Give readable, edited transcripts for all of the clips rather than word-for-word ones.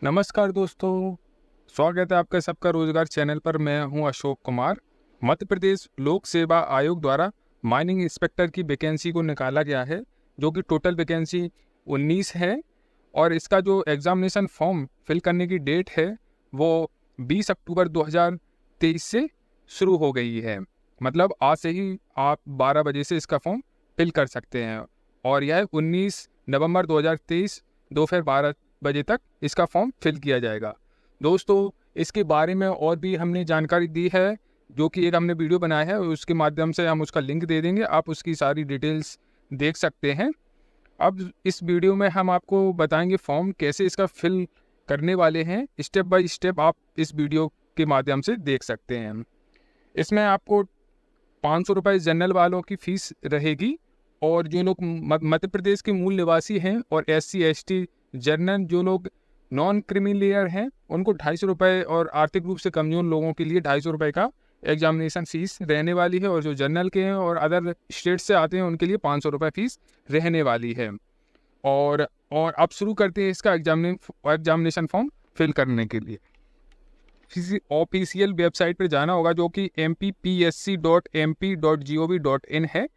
नमस्कार दोस्तों, स्वागत है आपका सबका रोजगार चैनल पर। मैं हूं अशोक कुमार। मध्य प्रदेश लोक सेवा आयोग द्वारा माइनिंग इंस्पेक्टर की वैकेंसी को निकाला गया है, जो कि टोटल वैकेंसी 19 है। और इसका जो एग्जामिनेशन फॉर्म फिल करने की डेट है वो 20 अक्टूबर 2023 से शुरू हो गई है। मतलब आज से ही आप 12 बजे से इसका फॉर्म फिल कर सकते हैं। और यह 19 नवंबर 2023 दोपहर 12 बजे तक इसका फॉर्म फिल किया जाएगा। दोस्तों, इसके बारे में और भी हमने जानकारी दी है, जो कि एक हमने वीडियो बनाया है, उसके माध्यम से हम उसका लिंक दे देंगे, आप उसकी सारी डिटेल्स देख सकते हैं। अब इस वीडियो में हम आपको बताएंगे फॉर्म कैसे इसका फिल करने वाले हैं। स्टेप बाय स्टेप आप इस वीडियो के माध्यम से देख सकते हैं। इसमें आपको 500 रुपये जनरल वालों की फीस रहेगी, और जो लोग मध्य प्रदेश के मूल निवासी हैं और SC ST जनरल जो लोग नॉन क्रीमी लेयर हैं उनको 250 रुपये, और आर्थिक रूप से कमजोर लोगों के लिए 250 रुपये का एग्जामिनेशन फीस रहने वाली है। और जो जनरल के हैं और अदर स्टेट से आते हैं उनके लिए 500 रुपये फीस रहने वाली है। और अब शुरू करते हैं इसका एग्जामिनेशन फॉर्म फिल करने के लिए। किसी ऑफिशियल वेबसाइट पर जाना होगा, जो कि mpsc.mp.gov.in है।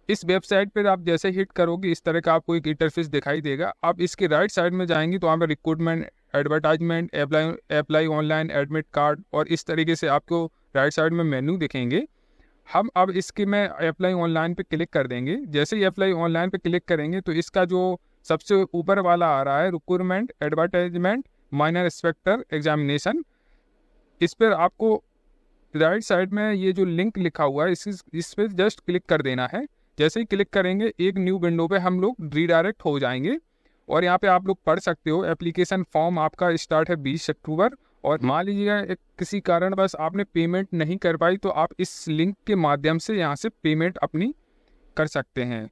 इस वेबसाइट पर आप जैसे हिट करोगे इस तरह का आपको एक इंटरफेस दिखाई देगा। आप इसके राइट साइड में जाएंगे तो वहाँ पर recruitment, advertisement, apply online, admit card, और इस तरीके से आपको राइट साइड में मेन्यू दिखेंगे। हम अब इसके में अप्लाई ऑनलाइन पे क्लिक कर देंगे। जैसे ही अप्लाई ऑनलाइन पे क्लिक करेंगे तो इसका जो सबसे ऊपर वाला आ रहा है recruitment, advertisement, minor inspector examination, इस पर आपको राइट साइड में ये जो लिंक लिखा हुआ है इस पर जस्ट क्लिक कर देना है। जैसे ही क्लिक करेंगे एक न्यू विंडो पे हम लोग रीडायरेक्ट हो जाएंगे, और यहाँ पे आप लोग पढ़ सकते हो एप्लीकेशन फॉर्म आपका स्टार्ट है 20 अक्टूबर। और मान लीजिएगा किसी कारण बस आपने पेमेंट नहीं कर पाई तो आप इस लिंक के माध्यम से यहाँ से पेमेंट अपनी कर सकते हैं।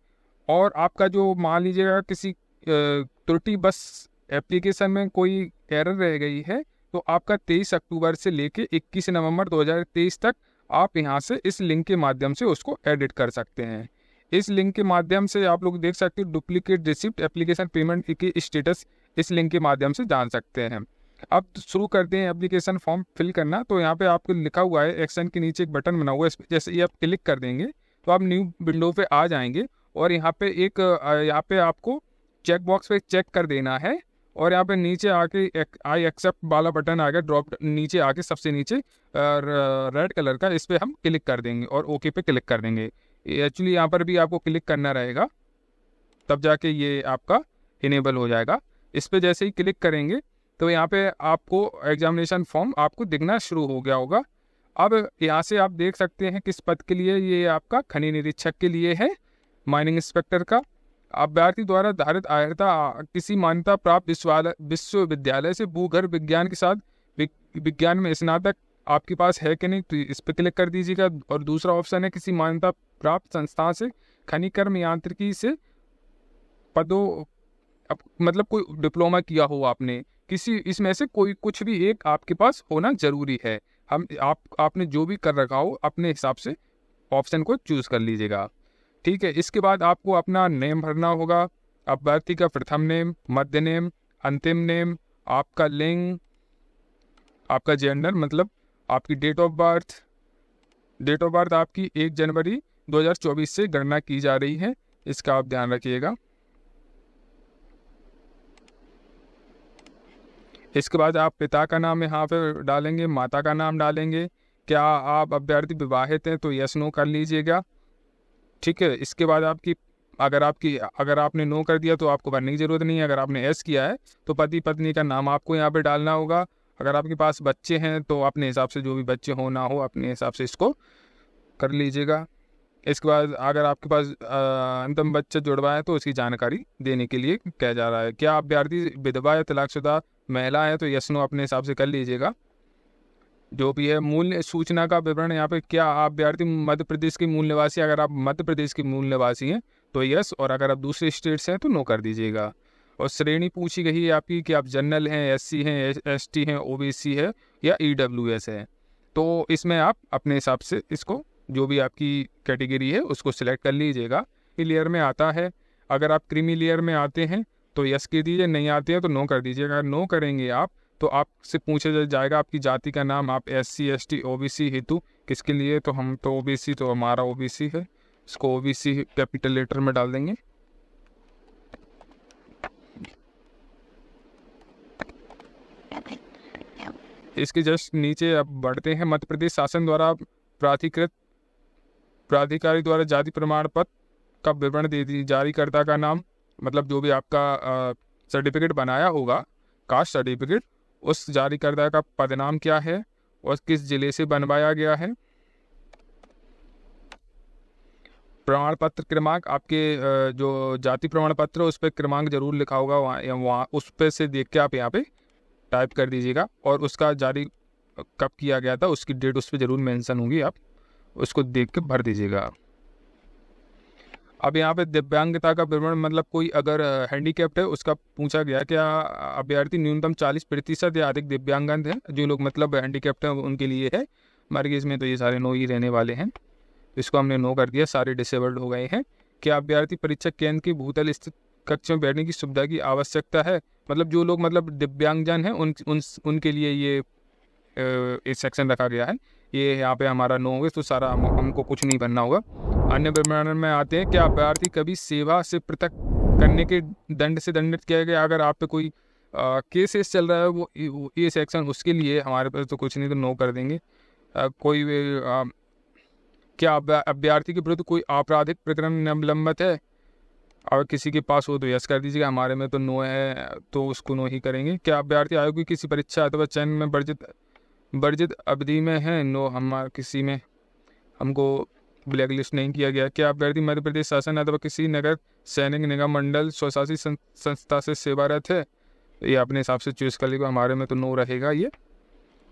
और आपका जो मान लीजिएगा किसी त्रुटि बस एप्लीकेशन में कोई एरर रह गई है तो आपका 23 अक्टूबर से लेके 21 नवंबर 2023 तक आप यहाँ से इस लिंक के माध्यम से उसको एडिट कर सकते हैं। इस लिंक के माध्यम से आप लोग देख सकते हो डुप्लीकेट रिसिप्ट एप्लीकेशन पेमेंट की स्टेटस इस लिंक के माध्यम से जान सकते हैं। अब शुरू करते हैं एप्लीकेशन फॉर्म फिल करना। तो यहाँ पे आपको लिखा हुआ है एक्शन के नीचे एक बटन बना हुआ है, इस पर जैसे ये आप क्लिक कर देंगे तो आप न्यू विंडो पे आ जाएंगे। और यहाँ पे आपको चेक बॉक्स पे चेक कर देना है, और यहाँ पे नीचे आके आई एक्सेप्ट वाला बटन आ गया, ड्रॉप नीचे आके सबसे नीचे रेड कलर का, इस पर हम क्लिक कर देंगे और ओके पे क्लिक कर देंगे। एक्चुअली यहाँ पर भी आपको क्लिक करना रहेगा, तब जाके ये आपका इनेबल हो जाएगा। इस पर जैसे ही क्लिक करेंगे तो यहाँ पे आपको एग्जामिनेशन फॉर्म आपको दिखना शुरू हो गया होगा। अब यहाँ से आप देख सकते हैं किस पद के लिए, ये आपका खनिज निरीक्षक के लिए है, माइनिंग इंस्पेक्टर का। अभ्यर्थी द्वारा धारित अर्हता किसी मान्यता प्राप्त विश्वविद्यालय से भूगर्भ विज्ञान के साथ विज्ञान में स्नातक आपके पास है कि नहीं, तो इस पर क्लिक कर दीजिएगा। और दूसरा ऑप्शन है किसी मान्यता प्राप्त संस्थान से खनिकर्म यांत्रिकी से पदों, मतलब कोई डिप्लोमा किया हो आपने, किसी इसमें से कोई कुछ भी एक आपके पास होना जरूरी है। आपने जो भी कर रखा हो अपने हिसाब से ऑप्शन को चूज कर लीजिएगा। ठीक है, इसके बाद आपको अपना नेम भरना होगा। अभ्यर्थी का प्रथम नेम, मध्य नेम, अंतिम नेम, आपका लिंग, आपका जेंडर, मतलब आपकी डेट ऑफ बर्थ आपकी 1 जनवरी 2024 से गणना की जा रही है, इसका आप ध्यान रखिएगा। इसके बाद आप पिता का नाम यहाँ पे डालेंगे, माता का नाम डालेंगे। क्या आप अभ्यर्थी विवाहित हैं तो यस नो कर लीजिएगा। ठीक है, इसके बाद अगर आपने नो कर दिया तो आपको भरने की जरूरत नहीं है। अगर आपने एस किया है तो पति पत्नी का नाम आपको यहाँ पे डालना होगा। अगर आपके पास बच्चे हैं तो अपने हिसाब से जो भी बच्चे हो ना हो अपने हिसाब से इसको कर लीजिएगा। इसके बाद अगर आपके पास अंतिम बच्चा जुड़वा है तो उसकी जानकारी देने के लिए कहा जा रहा है। क्या अभ्यर्थी विधवा या तलाकशुदा महिला है तो यस नो अपने हिसाब से कर लीजिएगा। जो भी है मूल सूचना का विवरण यहाँ पे, क्या आप अभ्यर्थी मध्य प्रदेश के मूल निवासी, अगर आप मध्य प्रदेश के मूल निवासी हैं तो यस, और अगर आप दूसरे स्टेट से हैं तो नो कर दीजिएगा। और श्रेणी पूछी गई है आपकी कि आप जनरल हैं, SC हैं, ST हैं, OBC है या EWS है। तो इसमें आप अपने हिसाब से इसको जो भी आपकी कैटेगरी है उसको सिलेक्ट कर लीजिएगा। लेयर में आता है, अगर आप क्रीमी लेयर में आते हैं तो यस कर दीजिए, नहीं आती है तो नो कर दीजिए। अगर नो करेंगे आप तो आपसे पूछा जाएगा आपकी जाति का नाम, आप SC ST OBC हेतु किसके लिए, तो हम तो OBC, तो हमारा OBC है, इसको OBC कैपिटल लेटर में डाल देंगे। इसके जस्ट नीचे अब बढ़ते हैं। मध्य प्रदेश शासन द्वारा प्राधिकृत प्राधिकारी द्वारा जाति प्रमाण पत्र का विवरण दे दी, जारीकर्ता का नाम, मतलब जो भी आपका सर्टिफिकेट बनाया होगा, कास्ट सर्टिफिकेट, उस जारीकर्ता का पदनाम क्या है और किस जिले से बनवाया गया है। प्रमाण पत्र क्रमांक, आपके जो जाति प्रमाण पत्र है उस पर क्रमांक जरूर लिखा होगा, वहाँ उस पर से देख के आप यहाँ पे टाइप कर दीजिएगा, और उसका जारी कब किया गया था उसकी डेट उस पर जरूर मेंशन होगी, आप उसको देख के भर दीजिएगा। अब यहाँ पे दिव्यांगता का विवरण, मतलब कोई अगर हैंडीकैप्ड है उसका पूछा गया क्या अभ्यर्थी न्यूनतम 40% या अधिक दिव्यांगन है, जो लोग मतलब हैंडीकैप्ड हैं उनके लिए है। हमारे केस में तो ये सारे नो ही रहने वाले हैं, इसको हमने नो कर दिया, सारे डिसेबल्ड हो गए हैं। क्या अभ्यर्थी परीक्षा केंद्र की भूतल स्थित कक्ष में बैठने की सुविधा की आवश्यकता है, मतलब जो लोग मतलब दिव्यांगजन हैं उनके लिए ये इस सेक्शन रखा गया है। ये यहाँ पे हमारा नो होगा, तो सारा हमको कुछ नहीं भरना होगा। अन्य विवरण में आते हैं, क्या अभ्यर्थी कभी सेवा से पृथक करने के दंड से दंडित किया गया, अगर आप पे कोई केसेस चल रहा है वो ये सेक्शन, उसके लिए हमारे पास तो कुछ नहीं, तो नो कर देंगे। कोई क्या अभ्यर्थी के विरुद्ध कोई आपराधिक प्रकरण निलंबित है, अगर किसी के पास हो तो यस कर दीजिएगा, हमारे में तो नो है तो उसको नो ही करेंगे। क्या अभ्यर्थी आयोग की किसी परीक्षा अथवा चयन में वर्जित अवधि में है, नो, हमारा किसी में हमको ब्लैक लिस्ट नहीं किया गया। क्या अभ्यर्थी मध्य प्रदेश शासन अथवा किसी नगर सैनिक निगम मंडल स्वशासी संस्था से सेवारत है, ये अपने हिसाब से चूज कर लेगा, हमारे में तो नो रहेगा ये,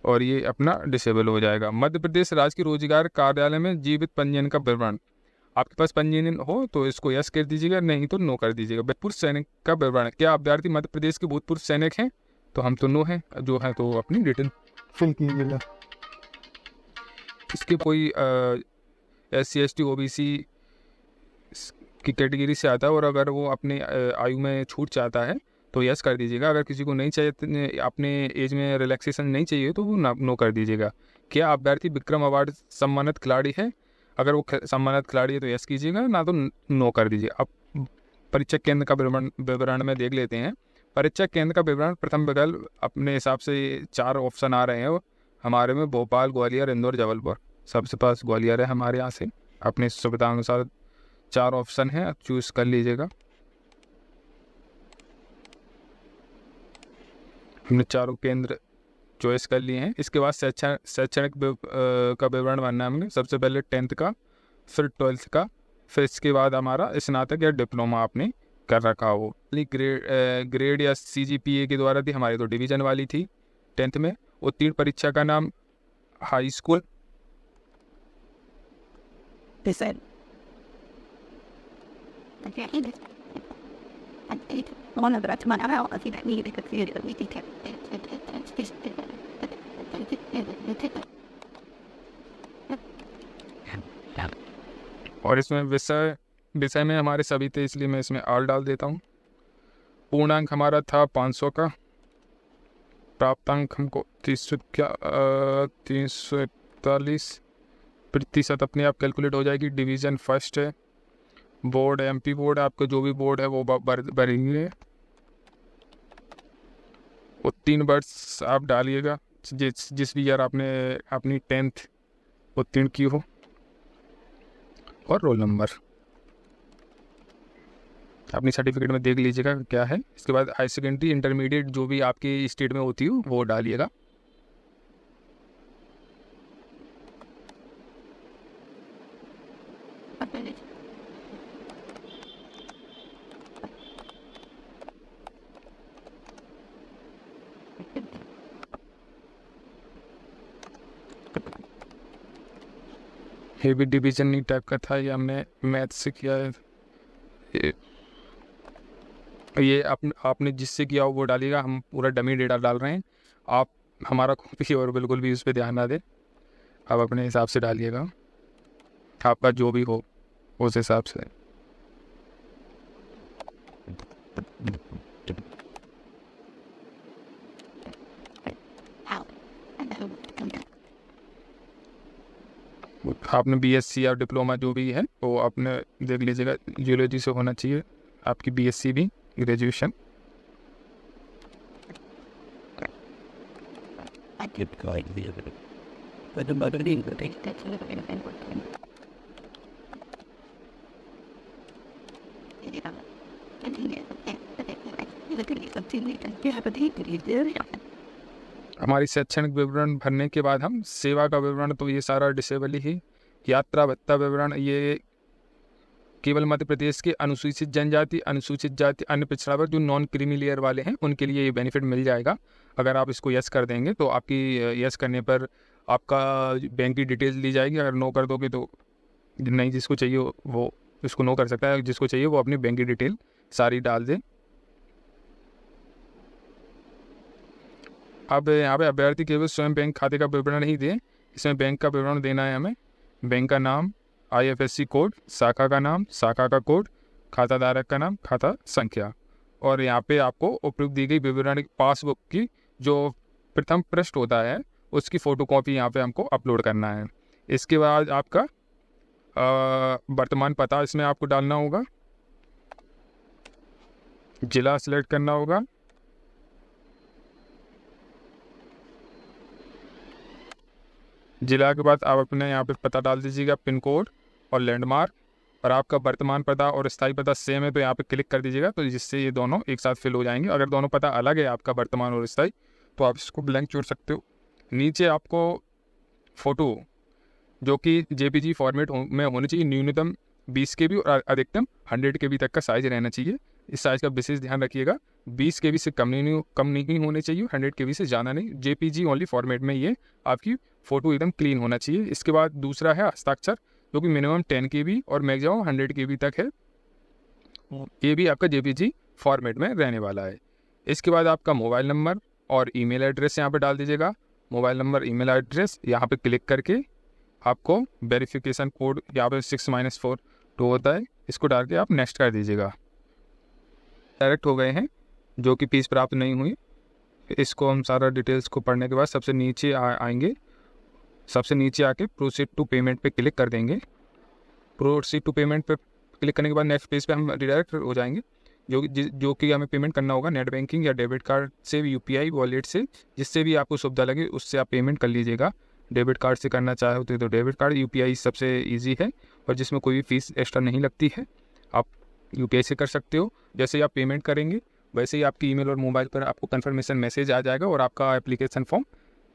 और ये अपना डिसेबल हो जाएगा। मध्य प्रदेश राज्य के रोजगार कार्यालय में जीवित पंजीयन का विवरण, आपके पास पंजीयन हो तो इसको यस कर दीजिएगा, नहीं तो नो कर दीजिएगा। भूतपूर्व सैनिक का विवरण, क्या अभ्यर्थी मध्य प्रदेश के भूतपूर्व सैनिक हैं, तो हम तो नो हैं, जो है तो अपनी डिटेल फिल कीजिएगा। इसके कोई SC ST OBC की कैटेगरी से आता है, और अगर वो अपने आयु में छूट चाहता है तो यस कर दीजिएगा। अगर किसी को नहीं चाहिए, अपने एज में रिलैक्सेशन नहीं चाहिए, तो वो नो कर दीजिएगा। क्या अभ्यर्थी विक्रम अवार्ड सम्मानित खिलाड़ी है, अगर वो सम्मानित खिलाड़ी है तो यस कीजिएगा, ना तो नो कर दीजिए। अब परीक्षा केंद्र का विवरण में देख लेते हैं। परीक्षा केंद्र का विवरण, प्रथम विकल्प, अपने हिसाब से 4 ऑप्शन आ रहे हैं हमारे में, भोपाल, ग्वालियर, इंदौर, जबलपुर। सबसे पास ग्वालियर है हमारे यहाँ से, अपनी सुविधा अनुसार 4 ऑप्शन है, आप चूज कर लीजिएगा। हमने चारों केंद्र चॉइस कर लिए हैं। इसके बाद शैक्षणिक का विवरण भरना है हमने। सबसे पहले 10th का, फिर 12th का, फिर इसके बाद हमारा स्नातक या डिप्लोमा आपने कर रखा हो। ग्रेड या CGPA के द्वारा थी, हमारी तो डिवीजन वाली थी 10th में। उत्तीर्ण परीक्षा का नाम हाई स्कूल, और इसमें विषय में हमारे सभी थे, इसलिए मैं इसमें आल डाल देता हूँ। पूर्णांक हमारा था 500 का, प्राप्तांक हमको 341 प्रतिशत अपने आप कैलकुलेट हो जाएगी। डिवीज़न फर्स्ट है, बोर्ड MP बोर्ड, आपका जो भी बोर्ड है वो भरेंगे। वो 3 वर्ष आप डालिएगा, जिस भी ईयर आपने अपनी 10th उत्तीर्ण की हो, और रोल नंबर अपनी सर्टिफिकेट में देख लीजिएगा क्या है। इसके बाद हाई सेकेंडरी, इंटरमीडिएट जो भी आपके स्टेट में होती हो वो डालिएगा। ये भी डिवीजन नहीं टाइप का था, ये हमने मैथ से किया है। ये आपने जिससे किया हो वो डालिएगा, हम पूरा डमी डेटा डाल रहे हैं, आप हमारा कॉपी और बिल्कुल भी उस पर ध्यान ना दें, आप अपने हिसाब से डालिएगा, आपका जो भी हो उस हिसाब से। आपने बीएससी या डिप्लोमा जो भी है वो आपने देख लीजिएगा, जियोलॉजी से होना चाहिए आपकी बीएससी भी, ग्रेजुएशन। हमारी शैक्षणिक विवरण भरने के बाद हम सेवा का विवरण, तो ये सारा डिसेबल ही। यात्रा भत्ता विवरण, ये केवल मध्य प्रदेश के अनुसूचित जनजाति, अनुसूचित जाति, अन्य पिछड़ा वर्ग जो नॉन क्रीमी लेयर वाले हैं उनके लिए ये बेनिफिट मिल जाएगा अगर आप इसको यस कर देंगे। तो आपकी यस करने पर आपका बैंक की डिटेल्स ली जाएगी। अगर नो कर दोगे तो नहीं, जिसको चाहिए वो इसको नो कर सकता है, जिसको चाहिए वो अपनी बैंक की डिटेल सारी डाल दे। अब यहाँ पे अभ्यर्थी केवल स्वयं बैंक खाते का विवरण नहीं दें, इसमें बैंक का विवरण देना है हमें। बैंक का नाम, IFSC कोड, शाखा का नाम, शाखा का कोड, खाता धारक का नाम, खाता संख्या। और यहाँ पे आपको उपयुक्त दी गई विवरण पासबुक की जो प्रथम पृष्ठ होता है उसकी फ़ोटोकॉपी यहाँ पे हमको अपलोड करना है। इसके बाद आपका वर्तमान पता इसमें आपको डालना होगा, जिला सिलेक्ट करना होगा, जिला के बाद आप अपने यहाँ पे पता डाल दीजिएगा, पिन कोड और लैंडमार्क। और आपका वर्तमान पता और स्थायी पता सेम है तो यहाँ पे क्लिक कर दीजिएगा, तो जिससे ये दोनों एक साथ फिल हो जाएंगे। अगर दोनों पता अलग है आपका वर्तमान और स्थायी तो आप इसको ब्लैंक छोड़ सकते हो। नीचे आपको फ़ोटो जो कि JPG फॉर्मेट में होनी चाहिए, न्यूनतम 20 KB और अधिकतम 100 KB तक का साइज़ रहना चाहिए। इस साइज़ का विशेष ध्यान रखिएगा, 20 KB से कम नहीं होने चाहिए, 100 KB से ज़्यादा नहीं। JPG ओनली फॉर्मेट में ये आपकी फ़ोटो एकदम क्लीन होना चाहिए। इसके बाद दूसरा है हस्ताक्षर जो कि मिनिमम 10 KB और मैक्सिमम 100 KB तक है, ये भी आपका JPG फॉर्मेट में रहने वाला है। इसके बाद आपका मोबाइल नंबर और ईमेल एड्रेस यहाँ पे डाल दीजिएगा। मोबाइल नंबर, ईमेल एड्रेस यहाँ पे क्लिक करके आपको वेरिफिकेशन कोड यहाँ पे 6-4 2 होता है, इसको डाल के आप नेक्स्ट कर दीजिएगा। डायरेक्ट हो गए हैं जो कि फीस प्राप्त नहीं हुई। इसको हम सारा डिटेल्स को पढ़ने के बाद सबसे नीचे आएंगे, सबसे नीचे आके प्रोसीड टू पेमेंट पे क्लिक कर देंगे। प्रोसीड टू पेमेंट पे क्लिक करने के बाद नेक्स्ट पेज पे हम रिडायरेक्ट हो जाएंगे, जो कि हमें पेमेंट करना होगा नेट बैंकिंग या डेबिट कार्ड से, UPI वॉलेट से, जिससे भी आपको सुविधा लगे उससे आप पेमेंट कर लीजिएगा। डेबिट कार्ड से करना चाहे तो डेबिट कार्ड, UPI सबसे ईजी है और जिसमें कोई भी फीस एक्स्ट्रा नहीं लगती है, आप UPI से कर सकते हो। जैसे ही आप पेमेंट करेंगे वैसे ही आपकी ईमेल और मोबाइल पर आपको कन्फर्मेशन मैसेज आ जाएगा और आपका एप्लीकेशन फॉर्म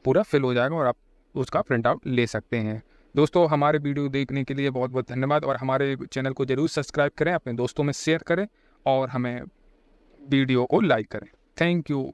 पूरा फिल हो जाएगा और आप उसका प्रिंट आउट ले सकते हैं। दोस्तों, हमारे वीडियो देखने के लिए बहुत बहुत धन्यवाद और हमारे चैनल को ज़रूर सब्सक्राइब करें, अपने दोस्तों में शेयर करें और हमें वीडियो को लाइक करें। Thank you.